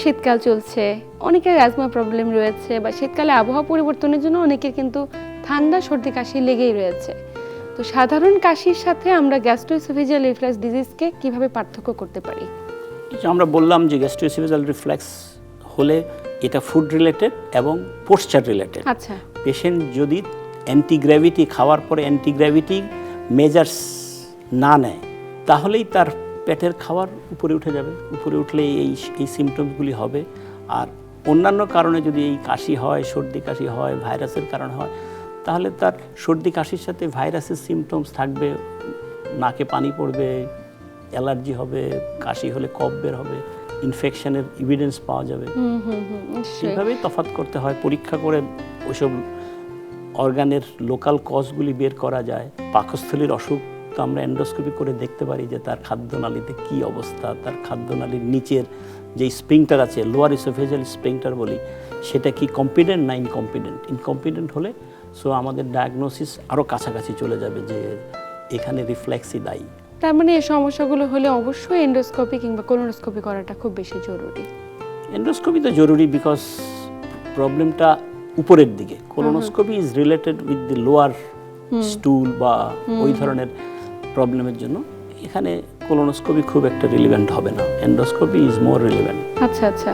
শীতকাল চলছে, অনেকের অ্যাজমা প্রবলেম রয়েছে, বা শীতকালে আবহাওয়া পরিবর্তনের জন্য অনেকের কিন্তু ঠান্ডা সর্দি কাশি লেগেই রয়েছে। তো সাধারণ কাশির সাথে আমরা গ্যাস্ট্রোএসোফেজিয়াল রিফ্লাক্স ডিজিজকে কিভাবে পার্থক্য করতে পারি? আমরা বললাম যে গ্যাস্ট্রোএসোফেজিয়াল রিফ্লাক্স হলে এটা ফুড রিলেটেড এবং পোস্টার রিলেটেড। আচ্ছা, পেশেন্ট যদি অ্যান্টিগ্র্যাভিটি খাওয়ার পরে অ্যান্টিগ্র্যাভিটি মেজার্স না নেয়, তাহলেই তার পেটের খাওয়ার উপরে উঠে যাবে। উপরে উঠলে এই সিমটমসগুলি হবে। আর অন্যান্য কারণে যদি এই কাশি হয়, সর্দি কাশি হয়, ভাইরাসের কারণে হয়, তাহলে তার সর্দি কাশির সাথে ভাইরাসের সিমটমস থাকবে। নাকে পানি পড়বে, অ্যালার্জি হবে, কাশি হলে কফ বের হবে, ইনফেকশনের এভিডেন্স পাওয়া যাবে। সেইভাবেই তফাৎ করতে হয়। পরীক্ষা করে ওইসব অর্গানের লোকাল কজগুলি বের করা যায়। পাকস্থলীর অসুখ তো আমরা এন্ডোস্কোপি করে দেখতে পারি যে তার খাদ্যনালীতে কী অবস্থা, তার খাদ্যনালীর নিচের যে স্প্রিংটার আছে, লোয়ার ইসোফেজিয়াল স্প্রিংটার বলি, সেটা কি কম্পিটেন্ট না ইনকম্পিটেন্ট। ইনকম্পিটেন্ট হলে সো আমাদের ডায়াগনোসিস আরও কাছাকাছি চলে যাবে যে এখানে রিফ্লেক্সই দায়ী। তার মানে এই সমস্যাগুলো হলে অবশ্যই এন্ডোস্কোপি কিংবা কোলোনোস্কোপি করাটা খুব বেশি জরুরি। এন্ডোস্কোপি তো জরুরি, বিকজ প্রবলেমটা উপরের দিকে। Colonoscopy is related with the lower স্টুল বা ওই ধরনের প্রবলেমের জন্য এখানে কোলোনোস্কোপি খুব একটা রিলেভেন্ট হবে না। Endoscopy is more relevant. আচ্ছা আচ্ছা।